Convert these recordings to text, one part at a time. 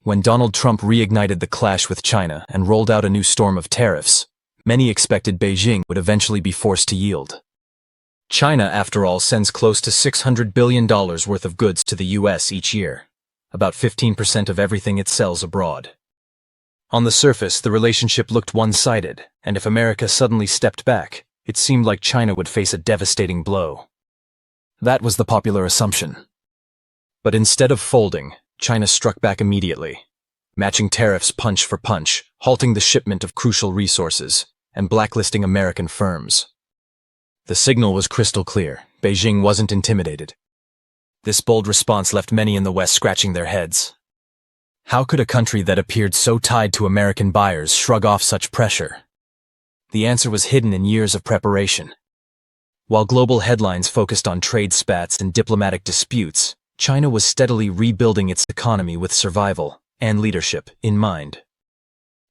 When Donald Trump reignited the clash with China and rolled out a new storm of tariffs, many expected Beijing would eventually be forced to yield. China, after all, sends close to $600 billion worth of goods to the US each year, about 15% of everything it sells abroad. On the surface, the relationship looked one-sided, and if America suddenly stepped back, it seemed like China would face a devastating blow. That was the popular assumption. But instead of folding, China struck back immediately, matching tariffs punch for punch, halting the shipment of crucial resources, and blacklisting American firms. The signal was crystal clear. Beijing wasn't intimidated. This bold response left many in the West scratching their heads. How could a country that appeared so tied to American buyers shrug off such pressure? The answer was hidden in years of preparation. While global headlines focused on trade spats and diplomatic disputes, China was steadily rebuilding its economy with survival and leadership in mind.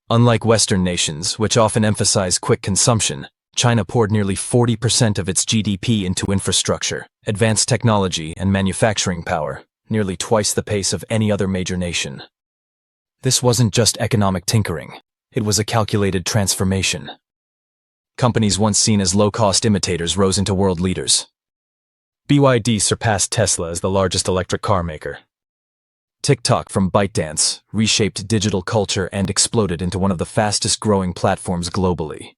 Unlike Western nations, which often emphasize quick consumption, China poured nearly 40% of its GDP into infrastructure, advanced technology, and manufacturing power, nearly twice the pace of any other major nation. This wasn't just economic tinkering, it was a calculated transformation. Companies once seen as low-cost imitators rose into world leaders. BYD surpassed Tesla as the largest electric car maker. TikTok from ByteDance reshaped digital culture and exploded into one of the fastest-growing platforms globally.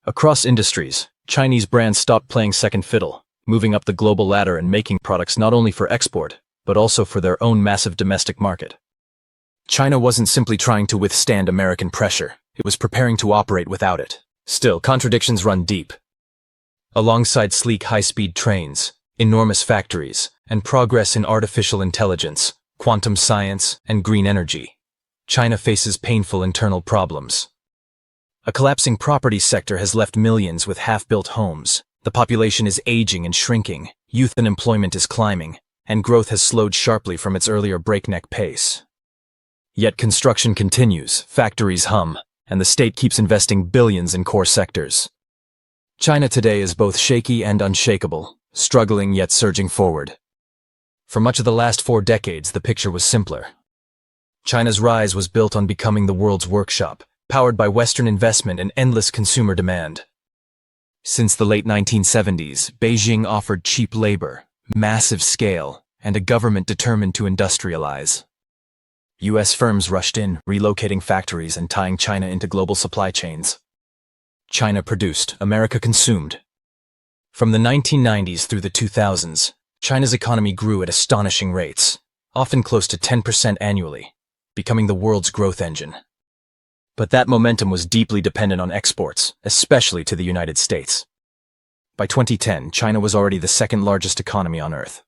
Across industries, Chinese brands stopped playing second fiddle, moving up the global ladder and making products not only for export, but also for their own massive domestic market. China wasn't simply trying to withstand American pressure, it was preparing to operate without it. Still, contradictions run deep. Alongside sleek high-speed trains, enormous factories, and progress in artificial intelligence, quantum science, and green energy, China faces painful internal problems. A collapsing property sector has left millions with half-built homes, the population is aging and shrinking, youth unemployment is climbing, and growth has slowed sharply from its earlier breakneck pace. Yet construction continues, factories hum, and the state keeps investing billions in core sectors. China today is both shaky and unshakable, struggling yet surging forward. For much of the last 4 decades, the picture was simpler. China's rise was built on becoming the world's workshop, powered by Western investment and endless consumer demand. Since the late 1970s, Beijing offered cheap labor, massive scale, and a government determined to industrialize. US firms rushed in, relocating factories and tying China into global supply chains. China produced, America consumed. From the 1990s through the 2000s, China's economy grew at astonishing rates, often close to 10% annually, becoming the world's growth engine. But that momentum was deeply dependent on exports, especially to the United States. By 2010, China was already the second largest economy on Earth.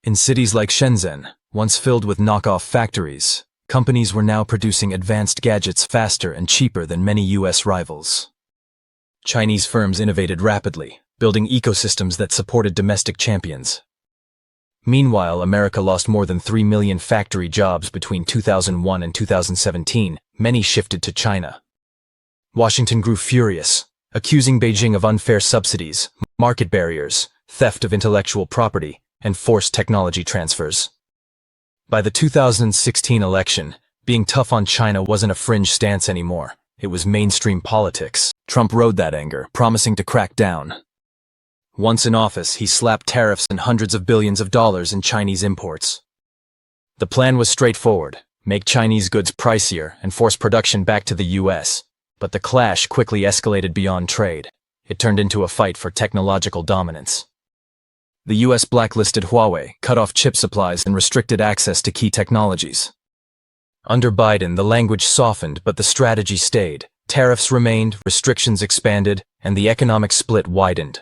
In cities like Shenzhen, once filled with knockoff factories, companies were now producing advanced gadgets faster and cheaper than many US rivals. Chinese firms innovated rapidly, building ecosystems that supported domestic champions. Meanwhile, America lost more than 3 million factory jobs between 2001 and 2017, many shifted to China. Washington grew furious, accusing Beijing of unfair subsidies, market barriers, theft of intellectual property, and forced technology transfers. By the 2016 election, being tough on China wasn't a fringe stance anymore. It was mainstream politics. Trump rode that anger, promising to crack down. Once in office, he slapped tariffs and hundreds of billions of dollars in Chinese imports. The plan was straightforward: make Chinese goods pricier and force production back to the US. But the clash quickly escalated beyond trade. It turned into a fight for technological dominance. The US blacklisted Huawei, cut off chip supplies, and restricted access to key technologies. Under Biden, the language softened, but the strategy stayed. Tariffs remained, restrictions expanded, and the economic split widened.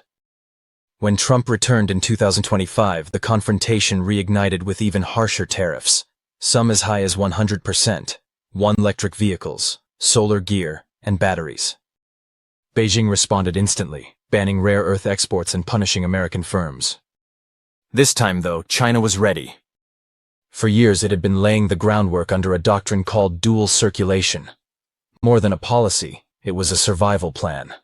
When Trump returned in 2025, the confrontation reignited with even harsher tariffs, some as high as 100%, on electric vehicles, solar gear, and batteries. Beijing responded instantly, banning rare earth exports and punishing American firms. This time, though, China was ready. For years, it had been laying the groundwork under a doctrine called dual circulation. More than a policy, it was a survival plan.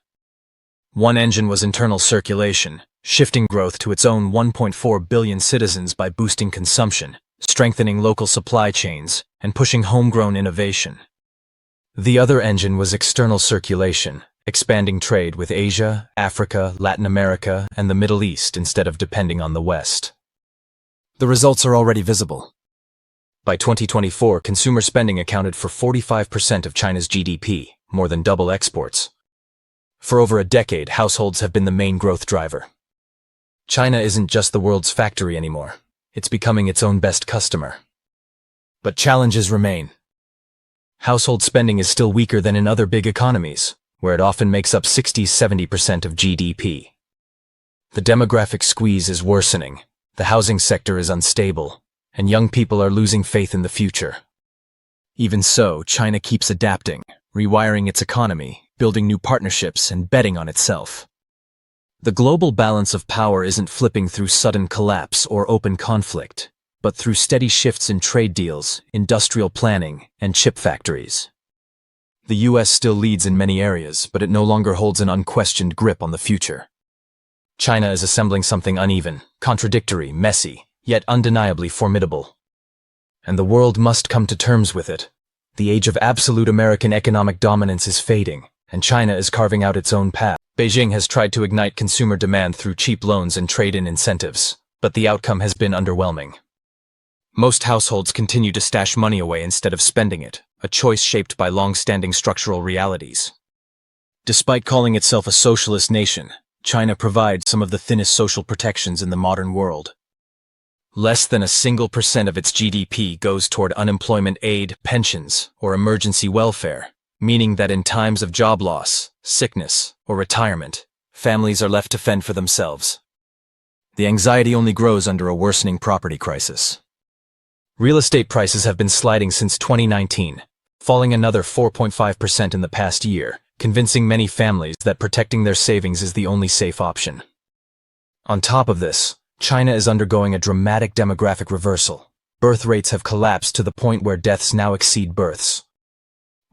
One engine was internal circulation, shifting growth to its own 1.4 billion citizens by boosting consumption, strengthening local supply chains, and pushing homegrown innovation. The other engine was external circulation, expanding trade with Asia, Africa, Latin America, and the Middle East instead of depending on the West. The results are already visible. By 2024, consumer spending accounted for 45% of China's GDP, more than double exports. For over a decade, households have been the main growth driver. China isn't just the world's factory anymore. It's becoming its own best customer. But challenges remain. Household spending is still weaker than in other big economies, where it often makes up 60–70% of GDP. The demographic squeeze is worsening, the housing sector is unstable, and young people are losing faith in the future. Even so, China keeps adapting, rewiring its economy, building new partnerships, and betting on itself. The global balance of power isn't flipping through sudden collapse or open conflict, but through steady shifts in trade deals, industrial planning, and chip factories. The US still leads in many areas, but it no longer holds an unquestioned grip on the future. China is assembling something uneven, contradictory, messy, yet undeniably formidable. And the world must come to terms with it. The age of absolute American economic dominance is fading, and China is carving out its own path. Beijing has tried to ignite consumer demand through cheap loans and trade-in incentives, but the outcome has been underwhelming. Most households continue to stash money away instead of spending it, a choice shaped by long-standing structural realities. Despite calling itself a socialist nation, China provides some of the thinnest social protections in the modern world. Less than 1% of its GDP goes toward unemployment aid, pensions, or emergency welfare, meaning that in times of job loss, sickness, or retirement, families are left to fend for themselves. The anxiety only grows under a worsening property crisis. Real estate prices have been sliding since 2019, falling another 4.5% in the past year, convincing many families that protecting their savings is the only safe option. On top of this, China is undergoing a dramatic demographic reversal. Birth rates have collapsed to the point where deaths now exceed births.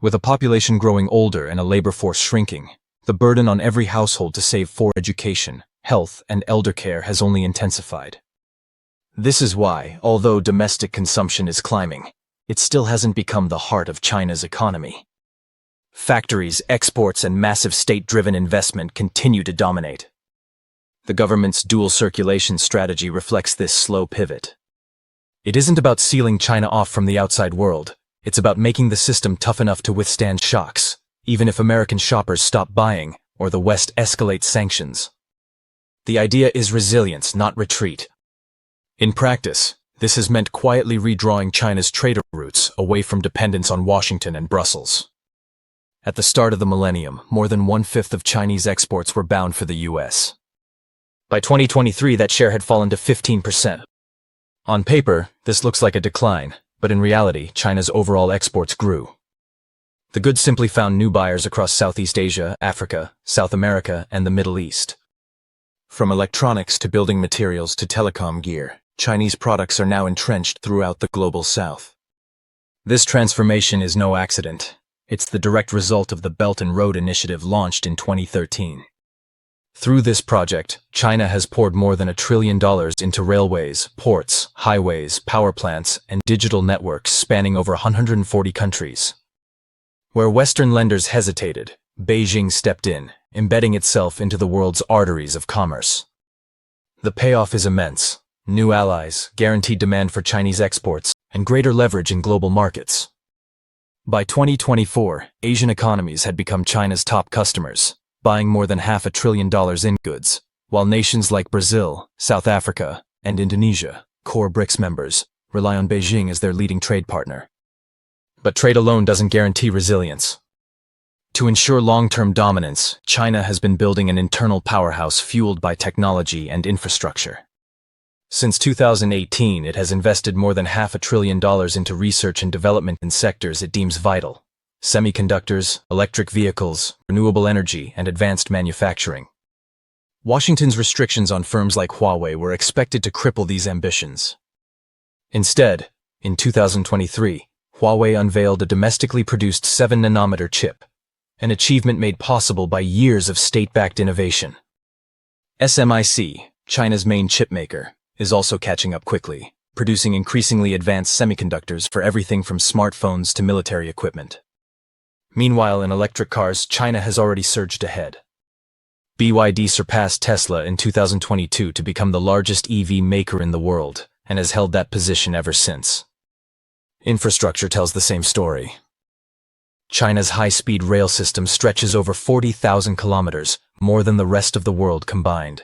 With a population growing older and a labor force shrinking, the burden on every household to save for education, health, and elder care has only intensified. This is why, although domestic consumption is climbing, it still hasn't become the heart of China's economy. Factories, exports, and massive state-driven investment continue to dominate. The government's dual circulation strategy reflects this slow pivot. It isn't about sealing China off from the outside world. It's about making the system tough enough to withstand shocks, even if American shoppers stop buying or the West escalates sanctions. The idea is resilience, not retreat. In practice, this has meant quietly redrawing China's trade routes away from dependence on Washington and Brussels. At the start of the millennium, more than 1/5 of Chinese exports were bound for the US. By 2023, that share had fallen to 15%. On paper, this looks like a decline, but in reality, China's overall exports grew. The goods simply found new buyers across Southeast Asia, Africa, South America, and the Middle East. From electronics to building materials to telecom gear, Chinese products are now entrenched throughout the global South. This transformation is no accident. It's the direct result of the Belt and Road Initiative launched in 2013. Through this project, China has poured more than $1 trillion into railways, ports, highways, power plants, and digital networks spanning over 140 countries. Where Western lenders hesitated, Beijing stepped in, embedding itself into the world's arteries of commerce. The payoff is immense: new allies, guaranteed demand for Chinese exports, and greater leverage in global markets. By 2024, Asian economies had become China's top customers, buying more than $500 billion in goods, while nations like Brazil, South Africa, and Indonesia, core BRICS members, rely on Beijing as their leading trade partner. But trade alone doesn't guarantee resilience. To ensure long-term dominance, China has been building an internal powerhouse fueled by technology and infrastructure. Since 2018, it has invested more than $500 billion into research and development in sectors it deems vital: semiconductors, electric vehicles, renewable energy, and advanced manufacturing. Washington's restrictions on firms like Huawei were expected to cripple these ambitions. Instead, in 2023, Huawei unveiled a domestically produced 7-nanometer chip, an achievement made possible by years of state-backed innovation. SMIC, China's main chip maker, is also catching up quickly, producing increasingly advanced semiconductors for everything from smartphones to military equipment. Meanwhile, in electric cars, China has already surged ahead. BYD surpassed Tesla in 2022 to become the largest EV maker in the world, and has held that position ever since. Infrastructure tells the same story. China's high-speed rail system stretches over 40,000 kilometers, more than the rest of the world combined.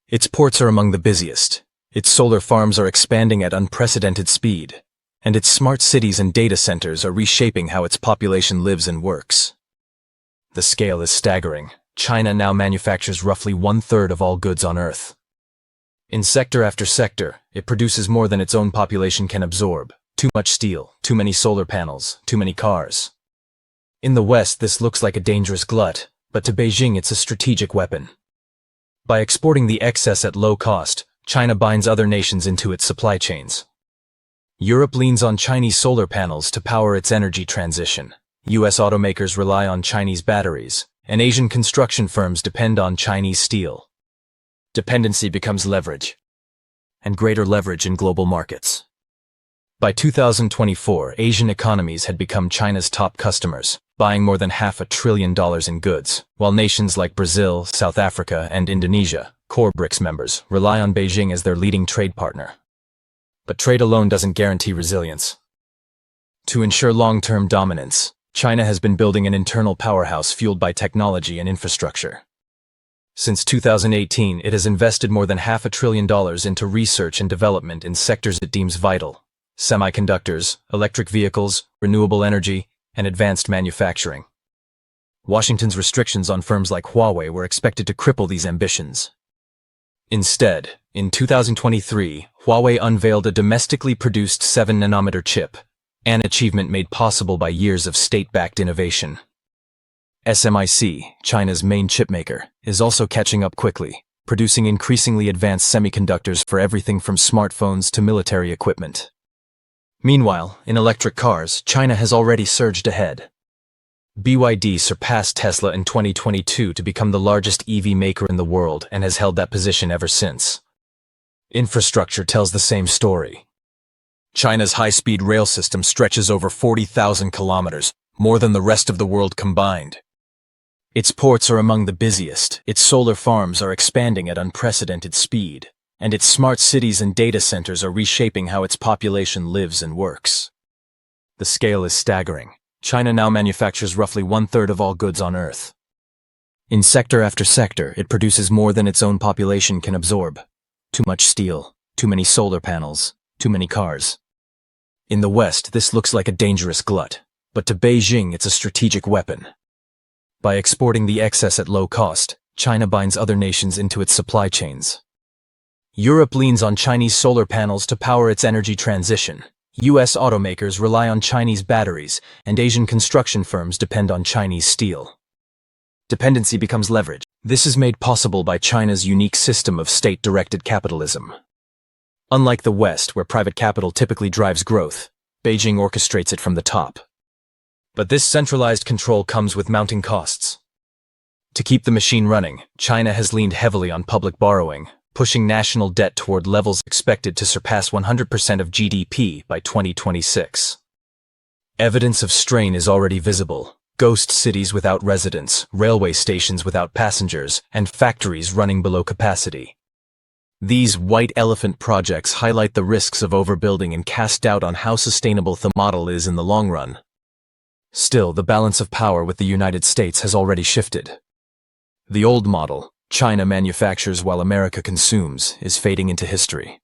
Its ports are among the busiest, its solar farms are expanding at unprecedented speed, and its smart cities and data centers are reshaping how its population lives and works. The scale is staggering. China now manufactures roughly 1/3 of all goods on Earth. In sector after sector, it produces more than its own population can absorb. Too much steel, too many solar panels, too many cars. In the West, this looks like a dangerous glut, but to Beijing it's a strategic weapon. By exporting the excess at low cost, China binds other nations into its supply chains. Europe leans on Chinese solar panels to power its energy transition. US automakers rely on Chinese batteries, and Asian construction firms depend on Chinese steel. Dependency becomes leverage, and greater leverage in global markets. By 2024, Asian economies had become China's top customers, buying more than $500 billion in goods, while nations like Brazil, South Africa, and Indonesia, core BRICS members, rely on Beijing as their leading trade partner. But trade alone doesn't guarantee resilience. To ensure long-term dominance, China has been building an internal powerhouse fueled by technology and infrastructure. Since 2018, it has invested more than $500 billion into research and development in sectors it deems vital: semiconductors, electric vehicles, renewable energy, and advanced manufacturing. Washington's restrictions on firms like Huawei were expected to cripple these ambitions. Instead, in 2023, Huawei unveiled a domestically produced 7-nanometer chip, an achievement made possible by years of state-backed innovation. SMIC, China's main chipmaker, is also catching up quickly, producing increasingly advanced semiconductors for everything from smartphones to military equipment. Meanwhile, in electric cars, China has already surged ahead. BYD surpassed Tesla in 2022 to become the largest EV maker in the world and has held that position ever since. Infrastructure tells the same story. China's high-speed rail system stretches over 40,000 kilometers, more than the rest of the world combined. Its ports are among the busiest, its solar farms are expanding at unprecedented speed, and its smart cities and data centers are reshaping how its population lives and works. The scale is staggering. China now manufactures roughly 1/3 of all goods on Earth. In sector after sector, it produces more than its own population can absorb. Too much steel, too many solar panels, too many cars. In the West, this looks like a dangerous glut, but to Beijing it's a strategic weapon. By exporting the excess at low cost, China binds other nations into its supply chains. Europe leans on Chinese solar panels to power its energy transition. US automakers rely on Chinese batteries, and Asian construction firms depend on Chinese steel. Dependency becomes leverage. This is made possible by China's unique system of state-directed capitalism. Unlike the West, where private capital typically drives growth, Beijing orchestrates it from the top. But this centralized control comes with mounting costs. To keep the machine running, China has leaned heavily on public borrowing, pushing national debt toward levels expected to surpass 100% of GDP by 2026. Evidence of strain is already visible: ghost cities without residents, railway stations without passengers, and factories running below capacity. These white elephant projects highlight the risks of overbuilding and cast doubt on how sustainable the model is in the long run. Still, the balance of power with the United States has already shifted. The old model, China manufactures while America consumes, is fading into history.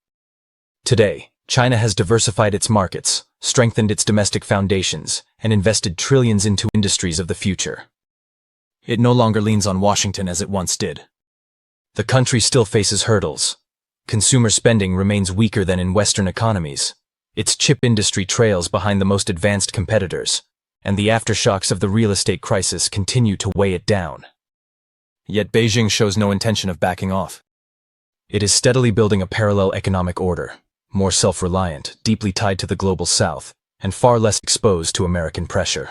Today, China has diversified its markets, strengthened its domestic foundations, and invested trillions into industries of the future. It no longer leans on Washington as it once did. The country still faces hurdles. Consumer spending remains weaker than in Western economies. Its chip industry trails behind the most advanced competitors, and the aftershocks of the real estate crisis continue to weigh it down. Yet Beijing shows no intention of backing off. It is steadily building a parallel economic order, more self-reliant, deeply tied to the global South, and far less exposed to American pressure.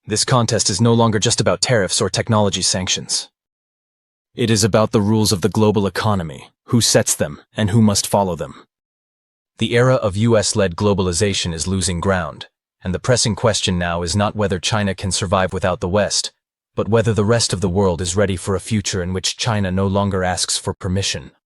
This contest is no longer just about tariffs or technology sanctions. It is about the rules of the global economy, who sets them, and who must follow them. The era of US-led globalization is losing ground, and the pressing question now is not whether China can survive without the West, but whether the rest of the world is ready for a future in which China no longer asks for permission.